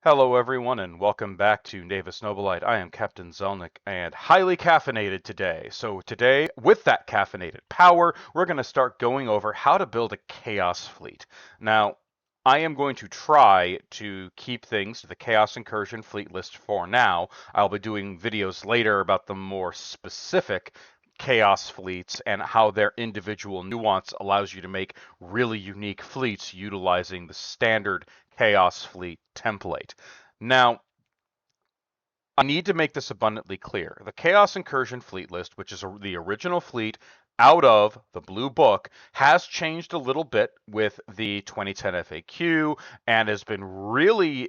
Hello everyone and welcome back to Navis Nobilite. I am Captain Zelnick and highly caffeinated today. So today, with that caffeinated power, we're going to start going over how to build a Chaos fleet. Now, I am going to try to keep things to the Chaos Incursion fleet list for now. I'll be doing videos later about the more specific Chaos fleets and how their individual nuance allows you to make really unique fleets utilizing the standard Chaos fleet template. Now, I need to make this abundantly clear. The Chaos Incursion fleet list, which is the original fleet out of the Blue Book, has changed a little bit with the 2010 FAQ and has been really,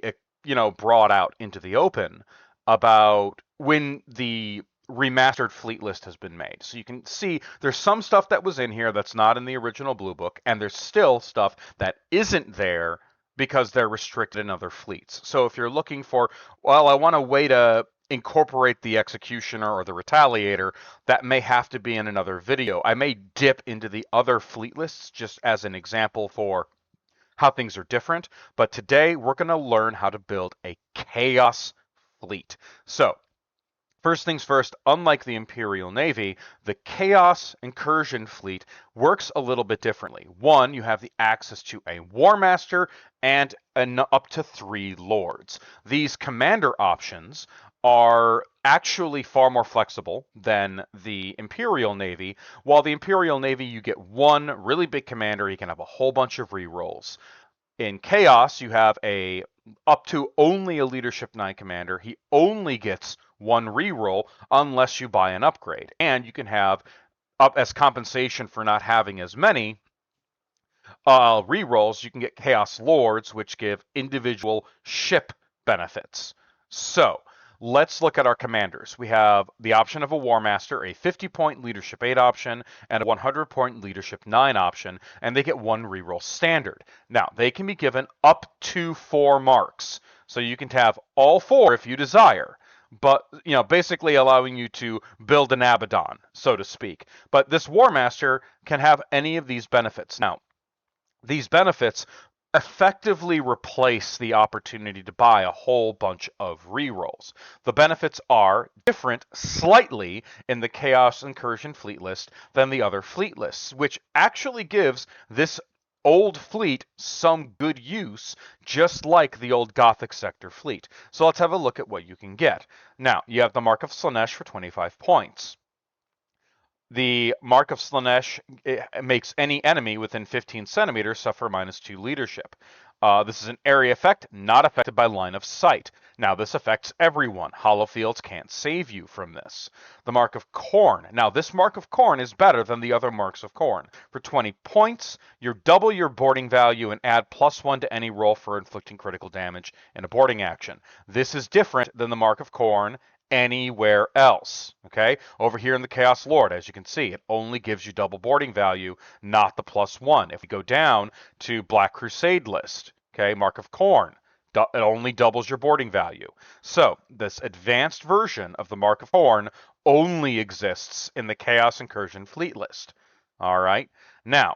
brought out into the open about when the remastered fleet list has been made. So you can see there's some stuff that was in here that's not in the original Blue Book, and there's still stuff that isn't there because they're restricted in other fleets. So if you're looking for, well, I want a way to incorporate the Executioner or the Retaliator, that may have to be in another video. I may dip into the other fleet lists just as an example for how things are different, but today we're going to learn how to build a Chaos fleet. So, first things first, unlike the Imperial Navy, the Chaos Incursion fleet works a little bit differently. One, you have the access to a War Master and up to 3 Lords. These commander options are actually far more flexible than the Imperial Navy. While the Imperial Navy, you get one really big commander, you can have a whole bunch of rerolls. In Chaos, you have up to only a Leadership 9 commander. He only gets 1 reroll unless you buy an upgrade. And you can have, up as compensation for not having as many rerolls, you can get Chaos Lords, which give individual ship benefits. So, let's look at our commanders. We have the option of a War Master, a 50-point Leadership 8 option, and a 100-point Leadership 9 option, and they get 1 reroll standard. Now, they can be given up to 4 marks, so you can have all 4 if you desire, but, basically allowing you to build an Abaddon, so to speak. But this War Master can have any of these benefits. Now, these benefits effectively replace the opportunity to buy a whole bunch of rerolls. The benefits are different slightly in the Chaos Incursion fleet list than the other fleet lists, which actually gives this old fleet some good use, just like the old Gothic Sector fleet. So let's have a look at what you can get. Now, you have the Mark of Slaanesh for 25 points. The Mark of Slaanesh makes any enemy within 15 centimeters suffer -2 leadership. This is an area effect, not affected by line of sight. Now, this affects everyone. Hollow Fields can't save you from this. The Mark of Khorne. Now, this Mark of Khorne is better than the other Marks of Khorne. For 20 points, you double your boarding value and add +1 to any roll for inflicting critical damage in a boarding action. This is different than the Mark of Khorne anywhere else. Okay, over here in the Chaos Lord, as you can see, it only gives you double boarding value, not the +1. If we go down to Black Crusade list, okay, Mark of Khorne, it only doubles your boarding value. So this advanced version of the Mark of Khorne only exists in the Chaos Incursion fleet list. All right, now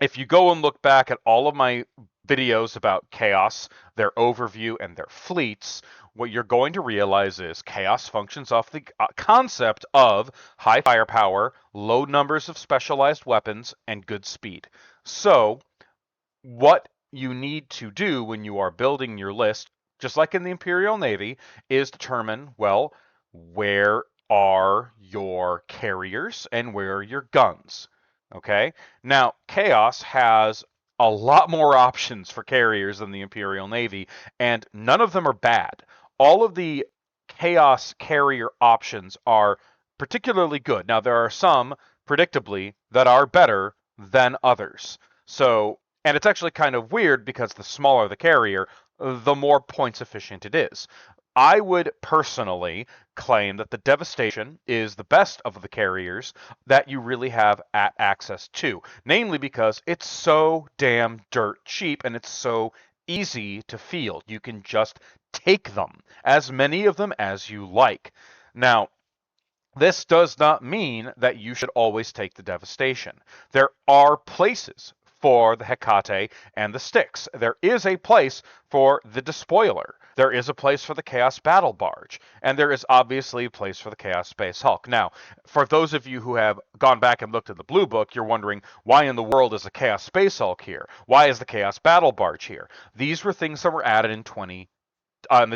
if you go and look back at all of my videos about Chaos, their overview, and their fleets, what you're going to realize is Chaos functions off the concept of high firepower, low numbers of specialized weapons, and good speed. So, what you need to do when you are building your list, just like in the Imperial Navy, is determine, well, where are your carriers and where are your guns? Okay? Now, Chaos has a lot more options for carriers than the Imperial Navy, and none of them are bad. All of the Chaos carrier options are particularly good. Now, there are some, predictably, that are better than others. So, and it's actually kind of weird because the smaller the carrier, the more points efficient it is. I would personally claim that the Devastation is the best of the carriers that you really have access to, namely because it's so damn dirt cheap and it's so easy to field. You can just take them, as many of them as you like. Now, this does not mean that you should always take the Devastation. There are places for the Hecate and the Styx. There is a place for the Despoiler. there is a place for the Chaos Battle Barge, and there is obviously a place for the Chaos Space Hulk. Now, for those of you who have gone back and looked at the Blue Book, you're wondering, why in the world is the Chaos Space Hulk here? Why is the Chaos Battle Barge here? These were things that were added in the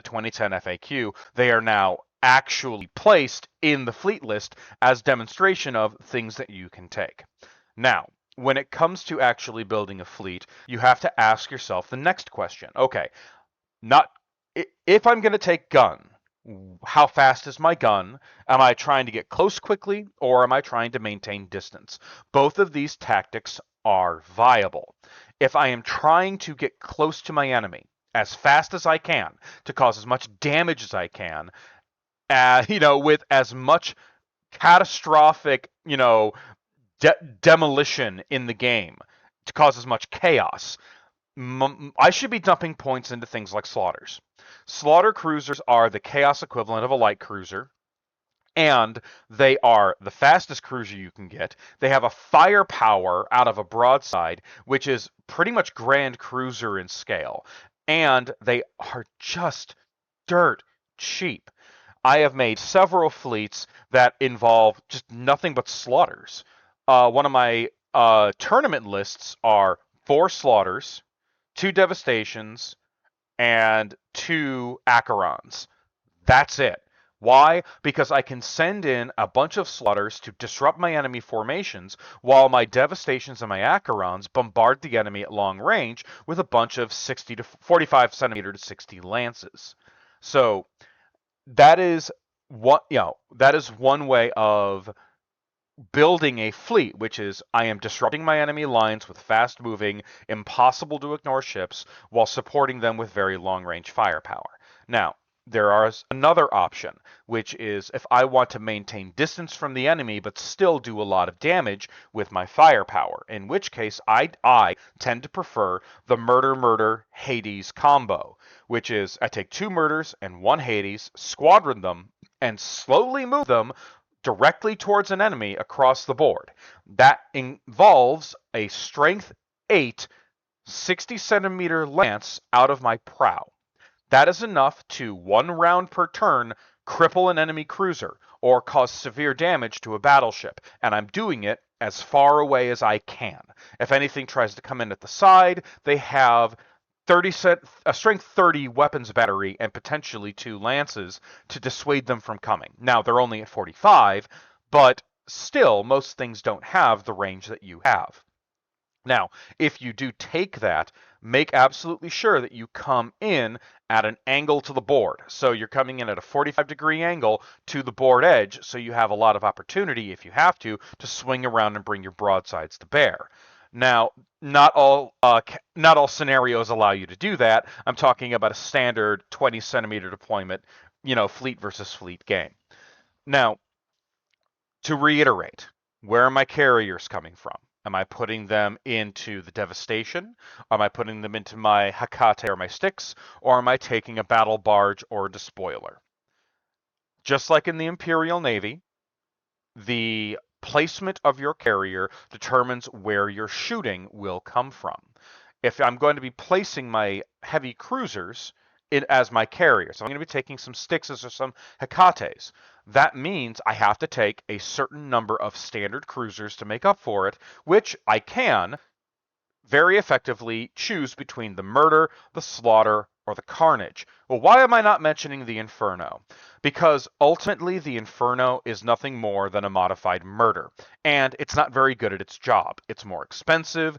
2010 FAQ. They are now actually placed in the fleet list as demonstration of things that you can take. Now, when it comes to actually building a fleet, you have to ask yourself the next question. Okay, not if I'm going to take gun, how fast is my gun? Am I trying to get close quickly, or am I trying to maintain distance? Both of these tactics are viable. If I am trying to get close to my enemy as fast as I can to cause as much damage as I can, with as much catastrophic, demolition in the game to cause as much chaos, I should be dumping points into things like slaughters. Slaughter cruisers are the chaos equivalent of a light cruiser, and they are the fastest cruiser you can get. They have a firepower out of a broadside, which is pretty much Grand Cruiser in scale, and they are just dirt cheap. I have made several fleets that involve just nothing but slaughters. One of my tournament lists are 4 slaughters, 2 devastations, and 2 Acherons. That's it. Why? Because I can send in a bunch of slaughters to disrupt my enemy formations, while my devastations and my Acherons bombard the enemy at long range with a bunch of 60 to 45 centimeter to 60 lances. So that is one way of building a fleet, which is I am disrupting my enemy lines with fast moving, impossible to ignore ships while supporting them with very long range firepower. Now, there is another option, which is if I want to maintain distance from the enemy but still do a lot of damage with my firepower, in which case I tend to prefer the Murder Hades combo, which is I take 2 murders and 1 Hades, squadron them, and slowly move them directly towards an enemy across the board. That involves a strength 8 60 centimeter lance out of my prow. That is enough to 1 round per turn cripple an enemy cruiser or cause severe damage to a battleship, and I'm doing it as far away as I can. If anything tries to come in at the side, they have a strength 30 weapons battery and potentially 2 lances to dissuade them from coming. Now, they're only at 45, but still, most things don't have the range that you have. Now, if you do take that, make absolutely sure that you come in at an angle to the board. So you're coming in at a 45-degree angle to the board edge, so you have a lot of opportunity, if you have to swing around and bring your broadsides to bear. Now, not all scenarios allow you to do that. I'm talking about a standard 20 centimeter deployment, fleet versus fleet game. Now, to reiterate, where are my carriers coming from? Am I putting them into the devastation? Am I putting them into my Hecate or my Styx? Or am I taking a battle barge or a despoiler? Just like in the Imperial Navy, the placement of your carrier determines where your shooting will come from. If I'm going to be placing my heavy cruisers as my carriers, so I'm going to be taking some Styxes or some Hecates, that means I have to take a certain number of standard cruisers to make up for it, which I can very effectively choose between the Murder, the Slaughter, or the Carnage. Well, why am I not mentioning the Inferno? Because ultimately the Inferno is nothing more than a modified Murder, and it's not very good at its job. It's more expensive.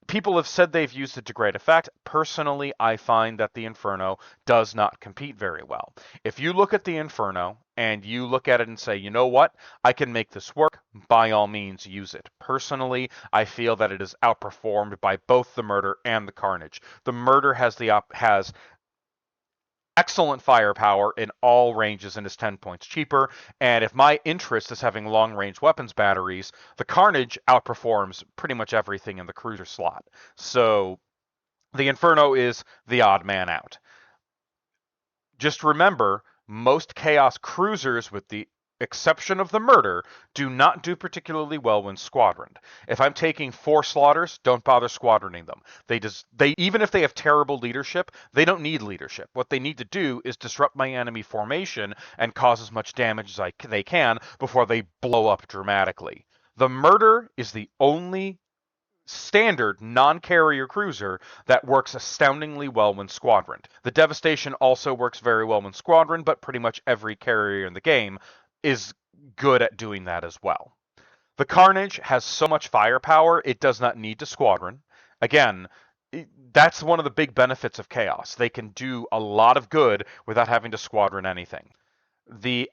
People have said they've used it to great effect. Personally, I find that the Inferno does not compete very well. If you look at the Inferno and you look at it and say, you know what, I can make this work, by all means use it. Personally, I feel that it is outperformed by both the Murder and the Carnage. The Murder has excellent firepower in all ranges and is 10 points cheaper. And if my interest is having long-range weapons batteries, the Carnage outperforms pretty much everything in the cruiser slot. So the Inferno is the odd man out. Just remember, most Chaos cruisers, with the exception of the murder, do not do particularly well when squadroned. If I'm taking 4 slaughters, don't bother squadroning them. They even if they have terrible leadership, they don't need leadership. What they need to do is disrupt my enemy formation and cause as much damage as they can before they blow up dramatically. The murder is the only standard non-carrier cruiser that works astoundingly well when squadroned. The Devastation also works very well when squadroned, but pretty much every carrier in the game is good at doing that as well. The Carnage has so much firepower, it does not need to squadron. Again, that's one of the big benefits of Chaos. They can do a lot of good without having to squadron anything. The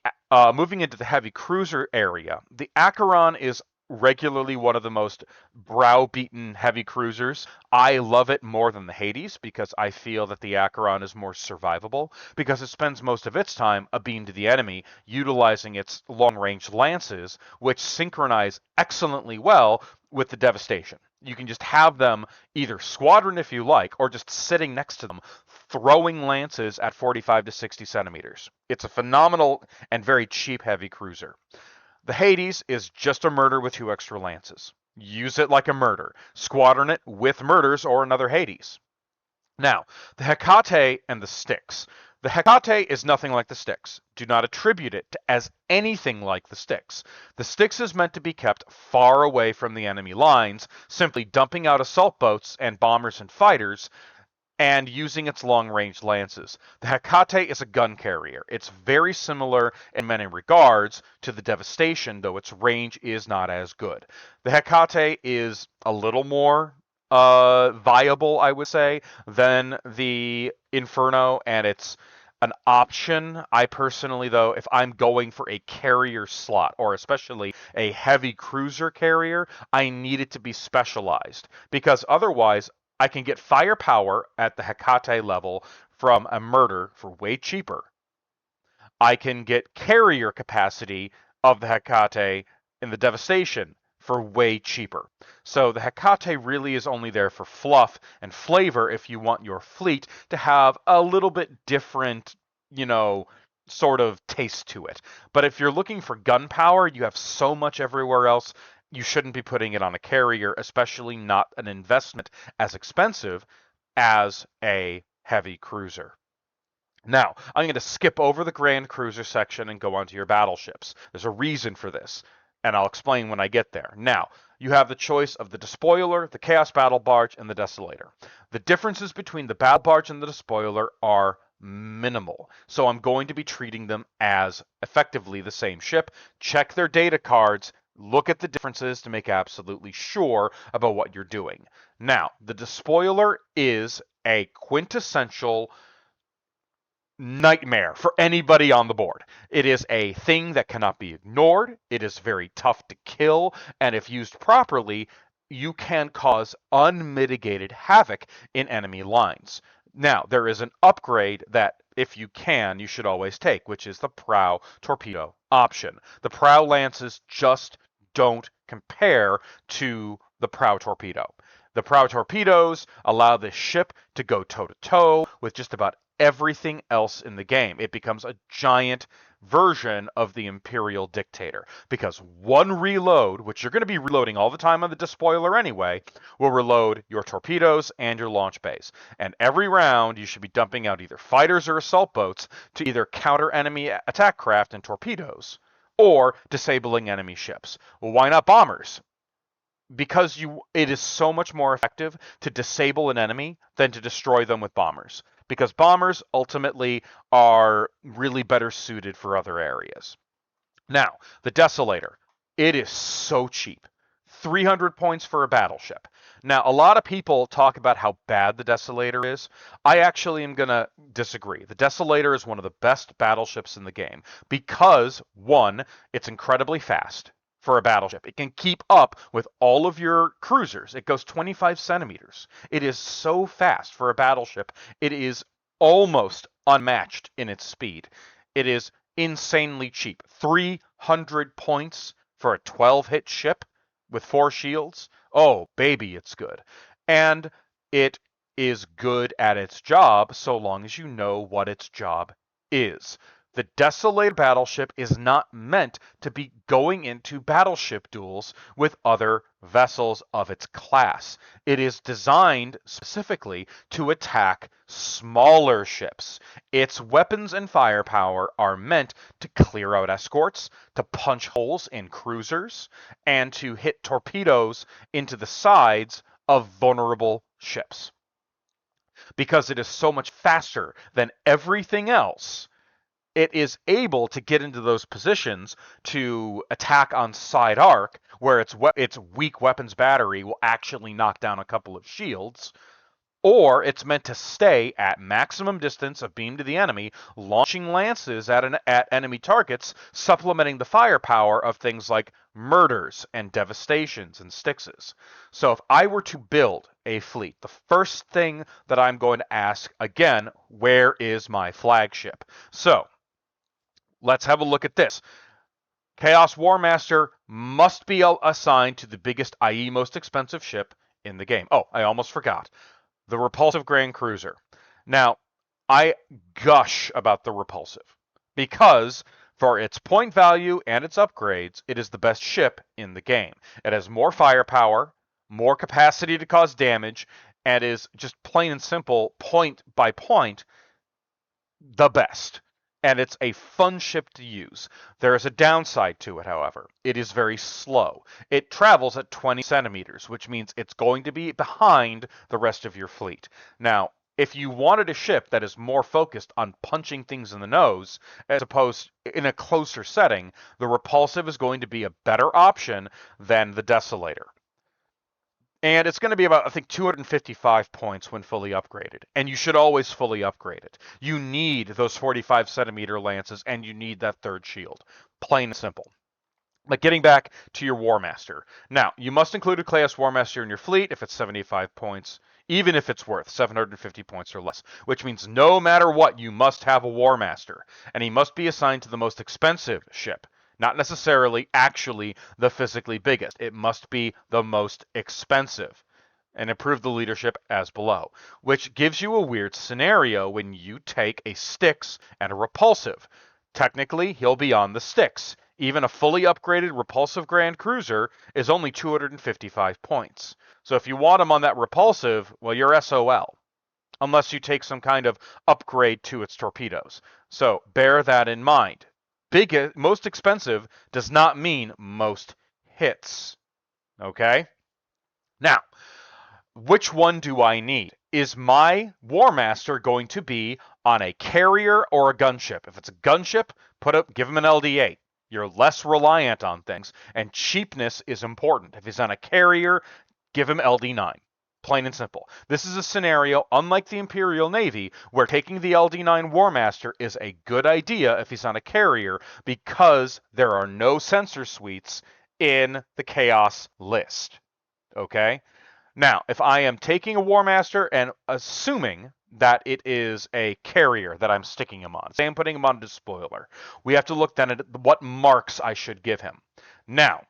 moving into the heavy cruiser area, the Acheron is regularly one of the most browbeaten heavy cruisers. I love it more than the Hades because I feel that the Acheron is more survivable because it spends most of its time abeam to the enemy, utilizing its long-range lances, which synchronize excellently well with the Devastation. You can just have them either squadron if you like, or just sitting next to them, throwing lances at 45 to 60 centimeters. It's a phenomenal and very cheap heavy cruiser. The Hades is just a murder with 2 extra lances. Use it like a murder. Squadron it with murders or another Hades. Now, the Hecate and the Styx. The Hecate is nothing like the Styx. Do not attribute it as anything like the Styx. The Styx is meant to be kept far away from the enemy lines, simply dumping out assault boats and bombers and fighters, and using its long-range lances. The Hecate is a gun carrier. It's very similar in many regards to the Devastation, though its range is not as good. The Hecate is a little more viable, I would say, than the Inferno, and it's an option. I personally, though, if I'm going for a carrier slot, or especially a heavy cruiser carrier, I need it to be specialized, because otherwise I can get firepower at the Hecate level from a murder for way cheaper. I can get carrier capacity of the Hecate in the Devastation for way cheaper. So the Hecate really is only there for fluff and flavor if you want your fleet to have a little bit different, sort of taste to it. But if you're looking for gunpowder, you have so much everywhere else, you shouldn't be putting it on a carrier, especially not an investment as expensive as a heavy cruiser. Now, I'm going to skip over the Grand Cruiser section and go on to your battleships. There's a reason for this, and I'll explain when I get there. Now, you have the choice of the Despoiler, the Chaos Battle Barge, and the Desolator. The differences between the Battle Barge and the Despoiler are minimal, so I'm going to be treating them as effectively the same ship. Check their data cards, look at the differences to make absolutely sure about what you're doing. Now, the Despoiler is a quintessential nightmare for anybody on the board. It is a thing that cannot be ignored. It is very tough to kill, and if used properly, you can cause unmitigated havoc in enemy lines. Now, there is an upgrade that, if you can, you should always take, which is the prow torpedo option. The prow lances just don't compare to the prow torpedo. The prow torpedoes allow this ship to go toe-to-toe with just about everything else in the game. It becomes a giant version of the Imperial Dictator, because one reload, which you're going to be reloading all the time on the Despoiler anyway, will reload your torpedoes and your launch bays. And every round, you should be dumping out either fighters or assault boats to either counter enemy attack craft and torpedoes, or disabling enemy ships. Well, why not bombers? Because it is so much more effective to disable an enemy than to destroy them with bombers, because bombers ultimately are really better suited for other areas. Now, the Desolator, it is so cheap. 300 points for a battleship. Now, a lot of people talk about how bad the Desolator is. I actually am going to disagree. The Desolator is one of the best battleships in the game because, one, it's incredibly fast for a battleship. It can keep up with all of your cruisers. It goes 25 centimeters. It is so fast for a battleship. It is almost unmatched in its speed. It is insanely cheap. 300 points for a 12-hit ship with 4 shields. Oh, baby, it's good. And it is good at its job so long as you know what its job is. The Desolator battleship is not meant to be going into battleship duels with other vessels of its class. It is designed specifically to attack smaller ships. Its weapons and firepower are meant to clear out escorts, to punch holes in cruisers, and to hit torpedoes into the sides of vulnerable ships. Because it is so much faster than everything else, it is able to get into those positions to attack on side arc, where its weak weapons battery will actually knock down a couple of shields, or it's meant to stay at maximum distance of beam to the enemy, launching lances at enemy targets, supplementing the firepower of things like murders and devastations and Styxes. So if I were to build a fleet, the first thing that I'm going to ask, again, where is my flagship? So let's have a look at this. Chaos Warmaster must be assigned to the biggest, i.e. most expensive ship in the game. Oh, I almost forgot. The Repulsive Grand Cruiser. Now, I gush about the Repulsive because for its point value and its upgrades, it is the best ship in the game. It has more firepower, more capacity to cause damage, and is just plain and simple, point by point, the best. And it's a fun ship to use. There is a downside to it, however. It is very slow. It travels at 20 centimeters, which means it's going to be behind the rest of your fleet. Now, if you wanted a ship that is more focused on punching things in the nose, as opposed in a closer setting, the Repulsive is going to be a better option than the Desolator. And it's going to be about, I think, 255 points when fully upgraded. And you should always fully upgrade it. You need those 45 centimeter lances, and you need that third shield. Plain and simple. But getting back to your War Master. Now, you must include a Chaos War Master in your fleet if it's 75 points, even if it's worth 750 points or less, which means no matter what, you must have a War Master. And he must be assigned to the most expensive ship. Not necessarily actually the physically biggest. It must be the most expensive. And improve the leadership as below. Which gives you a weird scenario when you take a Styx and a Repulsive. Technically, he'll be on the Styx. Even a fully upgraded Repulsive Grand Cruiser is only 255 points. So if you want him on that Repulsive, well, you're SOL. Unless you take some kind of upgrade to its torpedoes. So bear that in mind. Most expensive does not mean most hits. Okay? Now, which one do I need? Is my War Master going to be on a carrier or a gunship? If it's a gunship, give him an LD8. You're less reliant on things, and cheapness is important. If he's on a carrier, give him LD9. Plain and simple. This is a scenario, unlike the Imperial Navy, where taking the LD9 War Master is a good idea if he's on a carrier, because there are no sensor suites in the Chaos list. Okay? Now, if I am taking a War Master and assuming that it is a carrier that I'm sticking him on, say I'm putting him on a despoiler, we have to look then at what marks I should give him. Now,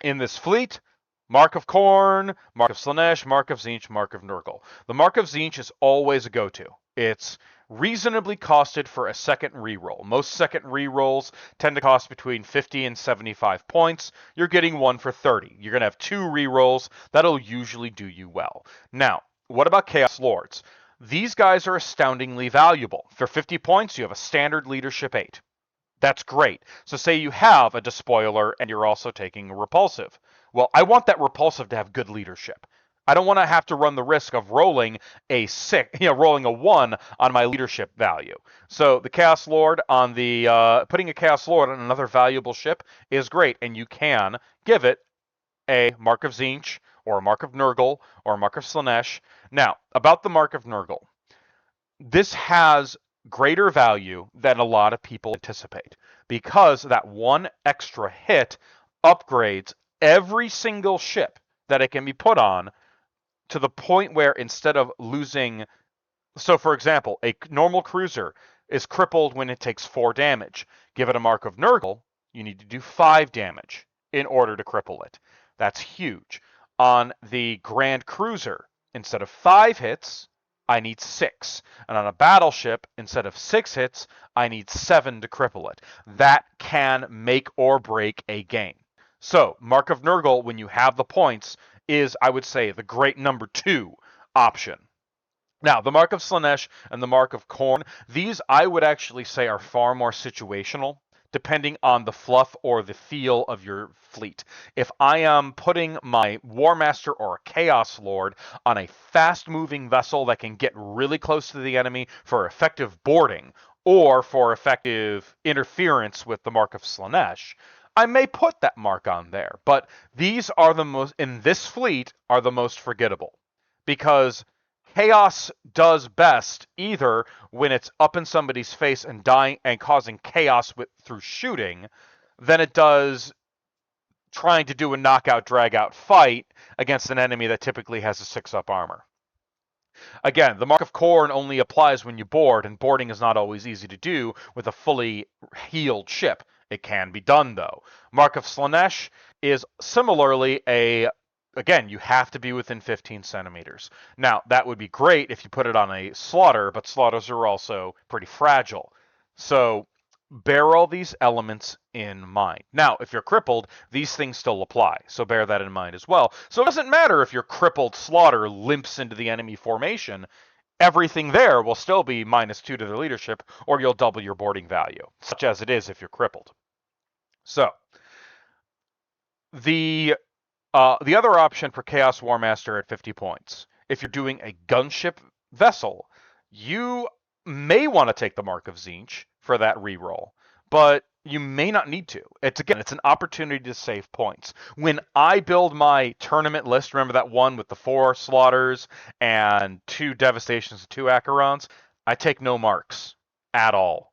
in this fleet, Mark of Korn, Mark of Slaanesh, Mark of Tzeentch, Mark of Nurgle. The Mark of Tzeentch is always a go-to. It's reasonably costed for a second reroll. Most second rerolls tend to cost between 50 and 75 points. You're getting one for 30. You're going to have two rerolls. That'll usually do you well. Now, what about Chaos Lords? These guys are astoundingly valuable. For 50 points, you have a standard leadership 8. That's great. So say you have a despoiler and you're also taking a repulsive. Well, I want that repulsive to have good leadership. I don't want to have to run the risk of rolling a 1 on my leadership value. So the Chaos Lord on the putting a Chaos Lord on another valuable ship is great, and you can give it a Mark of Tzeentch or a Mark of Nurgle or a Mark of Slaanesh. Now, about the Mark of Nurgle, this has greater value than a lot of people anticipate, because that one extra hit upgrades every single ship that it can be put on, to the point where instead of losing... So, for example, a normal cruiser is crippled when it takes 4 damage. Give it a Mark of Nurgle, you need to do 5 damage in order to cripple it. That's huge. On the Grand Cruiser, instead of 5 hits, I need 6. And on a battleship, instead of 6 hits, I need 7 to cripple it. That can make or break a game. So, Mark of Nurgle, when you have the points, is, I would say, the great number 2 option. Now, the Mark of Slaanesh and the Mark of Khorne, these I would actually say are far more situational, depending on the fluff or the feel of your fleet. If I am putting my War Master or a Chaos Lord on a fast-moving vessel that can get really close to the enemy for effective boarding, or for effective interference with the Mark of Slaanesh, I may put that mark on there. But these are the most, in this fleet, are the most forgettable. Because chaos does best either when it's up in somebody's face and dying and causing chaos through shooting than it does trying to do a knockout drag out fight against an enemy that typically has a 6-up armor. Again, the Mark of Khorne only applies when you board, and boarding is not always easy to do with a fully healed ship. It can be done, though. Mark of Slaanesh is similarly again, you have to be within 15 centimeters. Now, that would be great if you put it on a slaughter, but slaughters are also pretty fragile. So bear all these elements in mind. Now, if you're crippled, these things still apply, so bear that in mind as well. So it doesn't matter if your crippled slaughter limps into the enemy formation, everything there will still be -2 to their leadership, or you'll double your boarding value, such as it is if you're crippled. So, the other option for Chaos War Master at 50 points, if you're doing a gunship vessel, you may want to take the Mark of Tzeentch for that reroll, but you may not need to. It's an opportunity to save points. When I build my tournament list, remember that one with the 4 slaughters and 2 devastations and 2 Acherons, I take no marks at all.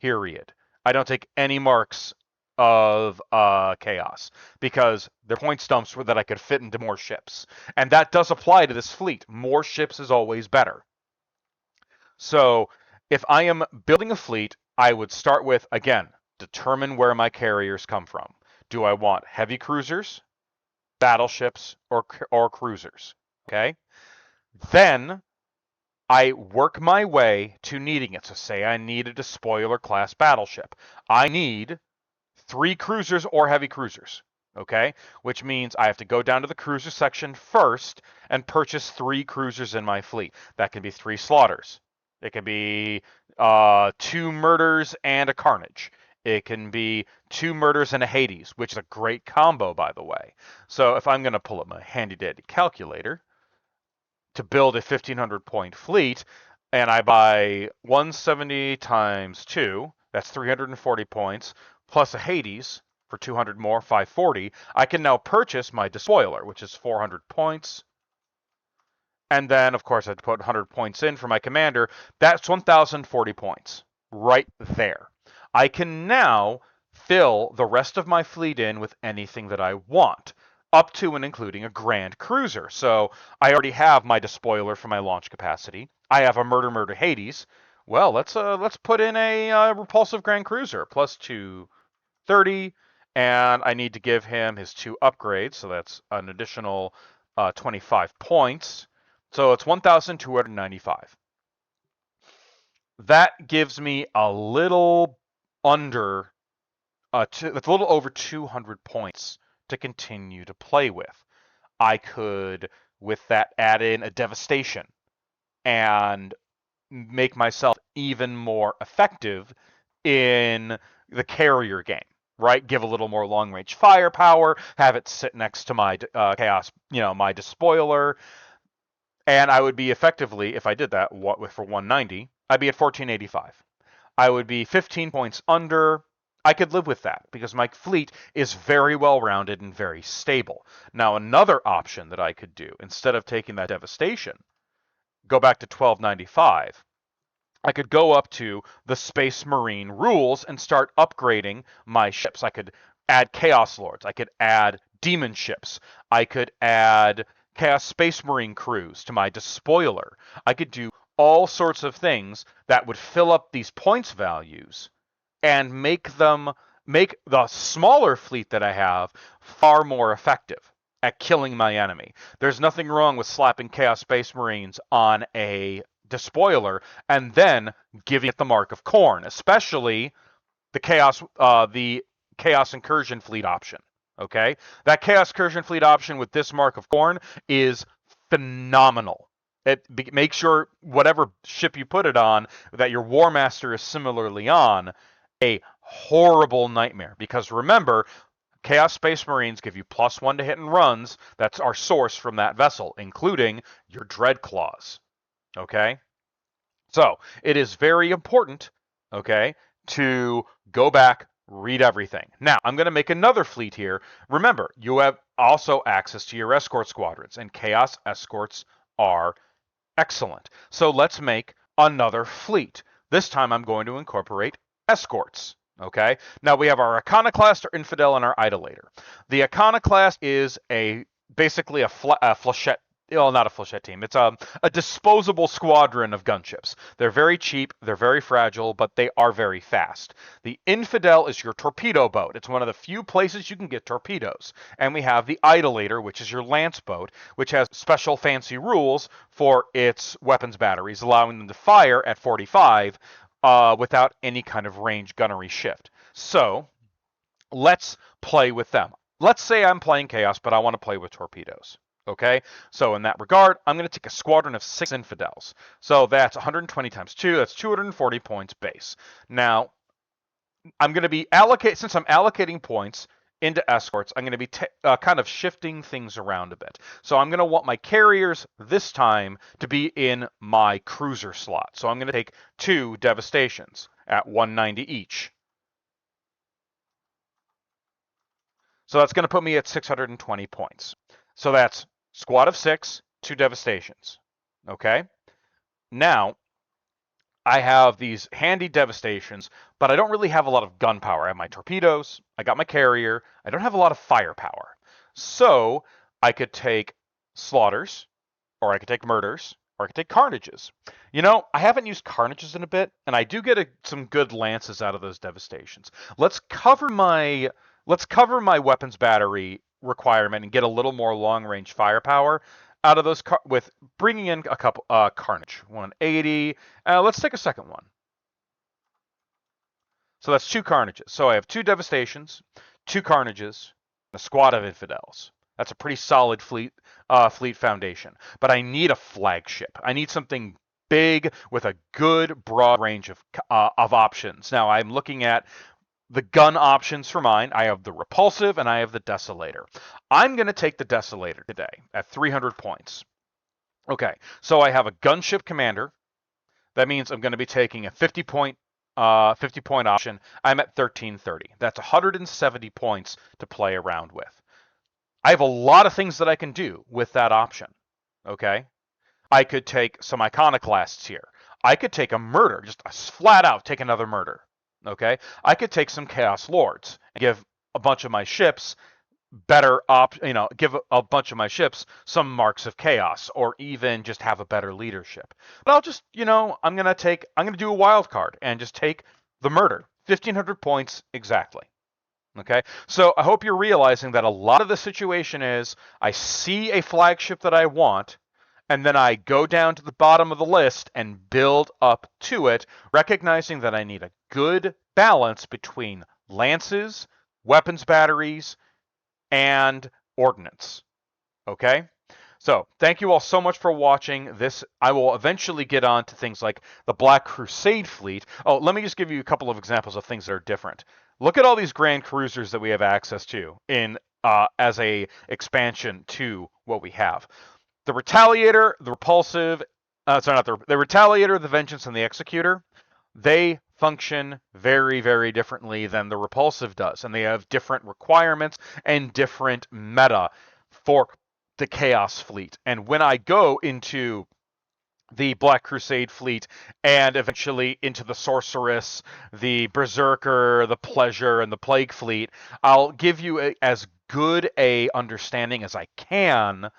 Period. I don't take any marks of chaos because they're point stumps that I could fit into more ships. And that does apply to this fleet. More ships is always better. So if I am building a fleet, I would start with, again, determine where my carriers come from. Do I want heavy cruisers, battleships, or cruisers? Okay. Then I work my way to needing it. So say I needed a spoiler class battleship. I need 3 cruisers or heavy cruisers. Okay? Which means I have to go down to the cruiser section first and purchase 3 cruisers in my fleet. That can be 3 slaughters. It can be 2 murders and a carnage. It can be 2 murders and a Hades, which is a great combo, by the way. So if I'm going to pull up my handy dandy calculator to build a 1,500 point fleet, and I buy 170 times 2, that's 340 points, plus a Hades for 200 more, 540, I can now purchase my Despoiler, which is 400 points. And then, of course, I had to put 100 points in for my commander. That's 1,040 points right there. I can now fill the rest of my fleet in with anything that I want, up to and including a Grand Cruiser. So I already have my Despoiler for my launch capacity. I have a Murder Hades. Well, let's put in a Repulsive Grand Cruiser, plus 230, and I need to give him his 2 upgrades, so that's an additional 25 points. So it's 1,295. That gives me a little under, it's a little over 200 points to continue to play with. I could, with that, add in a devastation and make myself even more effective in the carrier game, right? Give a little more long-range firepower, have it sit next to my chaos, my Despoiler, and I would be effectively, if I did that for 190, I'd be at 1485. I would be 15 points under. I could live with that because my fleet is very well rounded and very stable. Now, another option that I could do, instead of taking that devastation, go back to 1295. I could go up to the Space Marine rules and start upgrading my ships. I could add Chaos Lords. I could add Demon ships. I could add Chaos Space Marine crews to my Despoiler. I could do all sorts of things that would fill up these points values and make the smaller fleet that I have far more effective. at killing my enemy. There's nothing wrong with slapping Chaos Space Marines on a despoiler and then giving it the Mark of Khorne, especially the Chaos Incursion fleet option. Okay, that Chaos Incursion fleet option with this Mark of Khorne is phenomenal. Make sure whatever ship you put it on, that your War Master is similarly on, a horrible nightmare. Because remember, Chaos Space Marines give you +1 to hit and runs. That's our source from that vessel, including your Dread Claws. Okay? So, it is very important, okay, to go back, read everything. Now, I'm going to make another fleet here. Remember, you have also access to your escort squadrons, and Chaos Escorts are excellent. So let's make another fleet. This time I'm going to incorporate escorts. Okay. Now we have our Iconoclast, our Infidel, and our Idolator. The Iconoclast is basically a flechette. Well, not a flechette team. It's a disposable squadron of gunships. They're very cheap, they're very fragile, but they are very fast. The Infidel is your torpedo boat. It's one of the few places you can get torpedoes. And we have the Idolator, which is your lance boat, which has special fancy rules for its weapons batteries, allowing them to fire at 45 without any kind of range gunnery shift. So, let's play with them. Let's say I'm playing Chaos, but I want to play with torpedoes. Okay, so in that regard, I'm going to take a squadron of 6 Infidels. So that's 120 times 2, that's 240 points base. Now, I'm going to be since I'm allocating points into escorts, I'm going to be kind of shifting things around a bit. So I'm going to want my carriers this time to be in my cruiser slot. So I'm going to take 2 Devastations at 190 each. So that's going to put me at 620 points. So that's squad of 6, 2 Devastations. Okay? Now, I have these handy Devastations, but I don't really have a lot of gunpowder. I have my torpedoes, I got my carrier, I don't have a lot of firepower. So, I could take Slaughters, or I could take Murders, or I could take Carnages. You know, I haven't used Carnages in a bit, and I do get some good lances out of those Devastations. Let's cover my weapons battery requirement and get a little more long-range firepower out of those with bringing in a couple Carnage. 180. Let's take a second one. So that's 2 Carnages. So I have 2 Devastations, 2 Carnages, and a squad of Infidels. That's a pretty solid fleet foundation. But I need a flagship. I need something big with a good broad range of options. Now I'm looking at the gun options for mine. I have the Repulsive and I have the Desolator. I'm going to take the Desolator today at 300 points. Okay, so I have a gunship commander. That means I'm going to be taking a 50 point option. I'm at 1330. That's 170 points to play around with. I have a lot of things that I can do with that option. Okay, I could take some Iconoclasts here. I could take a Murder, just flat out take another Murder. Okay, I could take some Chaos Lords and give a bunch of my ships give a bunch of my ships some marks of chaos, or even just have a better leadership. But I'll just, I'm gonna do a wild card and just take the Murder, 1,500 points exactly. Okay, so I hope you're realizing that a lot of the situation is I see a flagship that I want, and then I go down to the bottom of the list and build up to it, recognizing that I need a good balance between lances, weapons batteries, and ordnance. Okay? So, thank you all so much for watching this. I will eventually get on to things like the Black Crusade fleet. Oh, let me just give you a couple of examples of things that are different. Look at all these grand cruisers that we have access to as a expansion to what we have. The Retaliator, the Repulsive, the Retaliator, the Vengeance, and the Executor, they function very, very differently than the Repulsive does, and they have different requirements and different meta for the Chaos fleet. And when I go into the Black Crusade fleet and eventually into the Sorceress, the Berserker, the Pleasure, and the Plague fleet, I'll give you as good a understanding as I can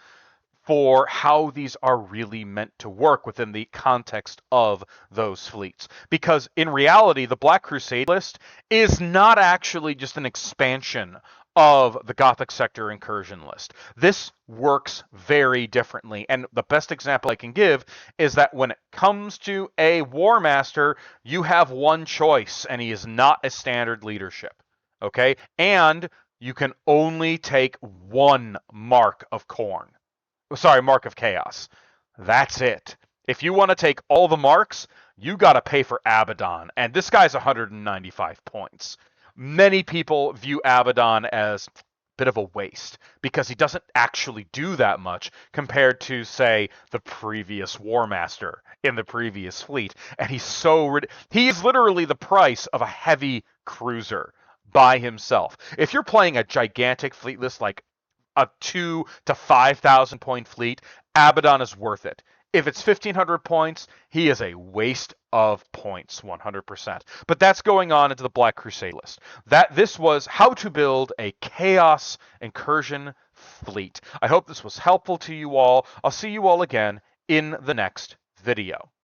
for how these are really meant to work within the context of those fleets. Because in reality, the Black Crusade list is not actually just an expansion of the Gothic Sector Incursion list. This works very differently, and the best example I can give is that when it comes to a War Master, you have one choice, and he is not a standard leadership. Okay? And you can only take one mark of corn. Sorry, mark of chaos. That's it. If you want to take all the marks, you got to pay for Abaddon, and this guy's 195 points. Many people view Abaddon as a bit of a waste because he doesn't actually do that much compared to, say, the previous War Master in the previous fleet, and he's literally the price of a heavy cruiser by himself. If you're playing a gigantic fleet list like a 2 to 5,000 point fleet, Abaddon is worth it. If it's 1,500 points, he is a waste of points, 100%. But that's going on into the Black Crusade list. This was how to build a Chaos Incursion fleet. I hope this was helpful to you all. I'll see you all again in the next video.